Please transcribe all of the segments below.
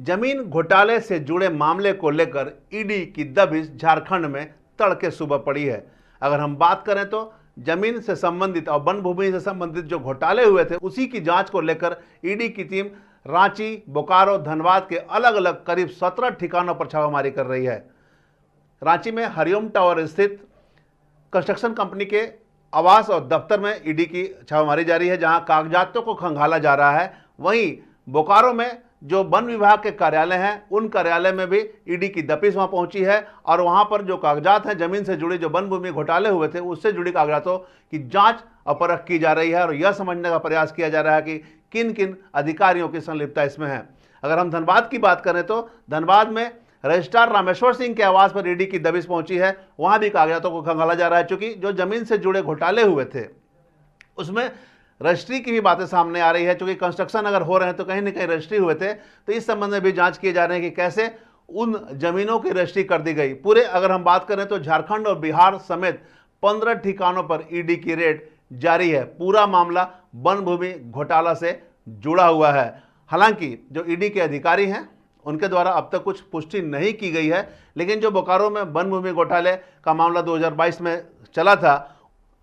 जमीन घोटाले से जुड़े मामले को लेकर ईडी की दबिश झारखंड में तड़के सुबह पड़ी है। अगर हम बात करें तो जमीन से संबंधित और वन भूमि से संबंधित जो घोटाले हुए थे उसी की जांच को लेकर ईडी की टीम रांची, बोकारो, धनबाद के अलग अलग करीब 17 ठिकानों पर छापामारी कर रही है। रांची में हरिओम टावर स्थित कंस्ट्रक्शन कंपनी के आवास और दफ्तर में ईडी की छापामारी जारी है, जहां कागजातों को खंगाला जा रहा है। वहीं बोकारो में जो वन विभाग के कार्यालय हैं उन कार्यालय में भी ईडी की दबिश वहां पहुंची है और वहां पर जो कागजात हैं जमीन से जुड़े जो वन भूमि घोटाले हुए थे उससे जुड़ी कागजातों की जांच और परख की जा रही है और यह समझने का प्रयास किया जा रहा है कि किन किन अधिकारियों की संलिप्तता इसमें है। अगर हम धनबाद की बात करें तो धनबाद में रजिस्ट्रार रामेश्वर सिंह के आवास पर ईडी की दबिश पहुंची है। वहां भी कागजातों को खंगाला जा रहा है, चूंकि जो जमीन से जुड़े घोटाले हुए थे उसमें रजिस्ट्री की भी बातें सामने आ रही है। चूंकि कंस्ट्रक्शन अगर हो रहे हैं तो कहीं ना कहीं रजिस्ट्री हुए थे, तो इस संबंध में भी जांच किए जा रहे हैं कि कैसे उन जमीनों की रजिस्ट्री कर दी गई। पूरे अगर हम बात करें तो झारखंड और बिहार समेत 15 ठिकानों पर ईडी की रेड जारी है। पूरा मामला वन भूमि घोटाला से जुड़ा हुआ है। हालांकि जो ईडी के अधिकारी हैं उनके द्वारा अब तक कुछ पुष्टि नहीं की गई है, लेकिन जो बोकारो में वन भूमि घोटाले का मामला 2022 में चला था,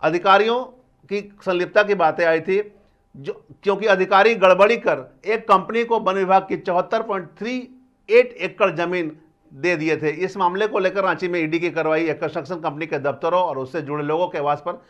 अधिकारियों की संलिप्तता की बातें आई थी, जो क्योंकि अधिकारी गड़बड़ी कर एक कंपनी को वन विभाग की 74.38 एकड़ जमीन दे दिए थे। इस मामले को लेकर रांची में ईडी की कार्रवाई एक कंस्ट्रक्शन कंपनी के दफ्तरों और उससे जुड़े लोगों के आवास पर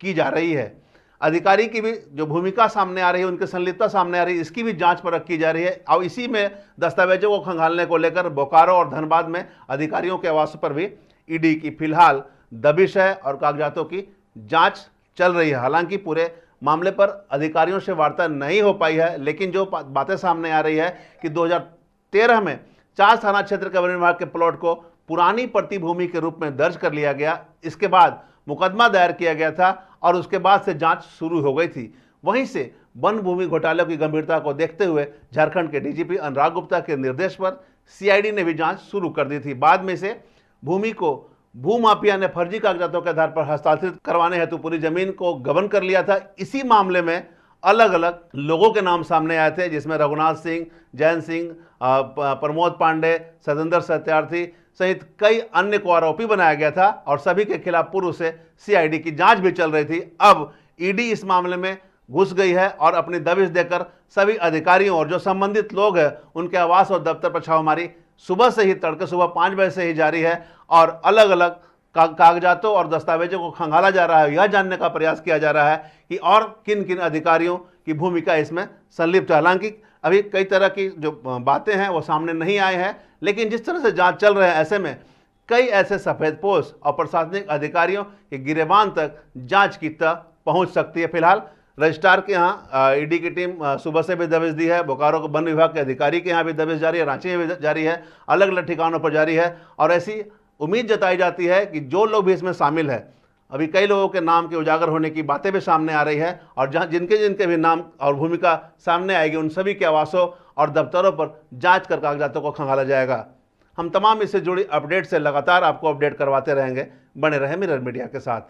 की जा रही है। अधिकारी की भी जो भूमिका सामने आ रही है, उनकी संलिप्तता सामने आ रही है, इसकी भी जांच परख की जा रही है और इसी में दस्तावेजों को खंगालने को लेकर बोकारो और धनबाद में अधिकारियों के आवास पर भी ईडी की फिलहाल दबिश है और कागजातों की जांच चल रही है। हालांकि पूरे मामले पर अधिकारियों से वार्ता नहीं हो पाई है, लेकिन जो बातें सामने आ रही है कि 2013 में 4 थाना क्षेत्र के वन विभाग के प्लॉट को पुरानी प्रतिभूमि के रूप में दर्ज कर लिया गया। इसके बाद मुकदमा दायर किया गया था और उसके बाद से जांच शुरू हो गई थी। वहीं से वन भूमि घोटाले की गंभीरता को देखते हुए झारखंड के डीजीपी अनुराग गुप्ता के निर्देश पर सीआईडी ने भी जांच शुरू कर दी थी। बाद में से भूमि को भूमाफिया ने फर्जी कागजातों के आधार पर हस्तांतरित करवाने हेतु पूरी जमीन को गबन कर लिया था। इसी मामले में अलग अलग लोगों के नाम सामने आए थे, जिसमें रघुनाथ सिंह, जैन सिंह, प्रमोद पांडे, सतेंद्र सत्यार्थी सहित कई अन्य को आरोपी बनाया गया था और सभी के खिलाफ पूर्व से सीआईडी की जांच भी चल रही थी। अब ईडी इस मामले में घुस गई है और अपनी दबिश देकर सभी अधिकारियों और जो संबंधित लोग हैं उनके आवास और दफ्तर पर छापामारी सुबह से ही, तड़के सुबह 5 बजे से ही जारी है और अलग अलग कागजातों और दस्तावेजों को खंगाला जा रहा है। यह जानने का प्रयास किया जा रहा है कि और किन किन अधिकारियों की भूमिका इसमें संलिप्त है। हालांकि अभी कई तरह की जो बातें हैं वो सामने नहीं आए हैं, लेकिन जिस तरह से जांच चल रहे हैं ऐसे में कई ऐसे सफेदपोश और प्रशासनिक अधिकारियों के गिरेबान तक जांच की तह पहुंच सकती है। फिलहाल रजिस्ट्रार के यहाँ ईडी की टीम सुबह से भी दबिश दी है, बोकारो के वन विभाग के अधिकारी के यहाँ भी दबिश जारी है, रांची में भी जारी है, अलग अलग ठिकानों पर जारी है और ऐसी उम्मीद जताई जाती है कि जो लोग भी इसमें शामिल है, अभी कई लोगों के नाम के उजागर होने की बातें भी सामने आ रही है और जहाँ जिनके जिनके भी नाम और भूमिका सामने आएगी उन सभी के आवासों और दफ्तरों पर जांच कर कागजातों को खंगाला जाएगा। हम तमाम इससे जुड़ी अपडेट से लगातार आपको अपडेट करवाते रहेंगे। बने रहे मिरर मीडिया के साथ।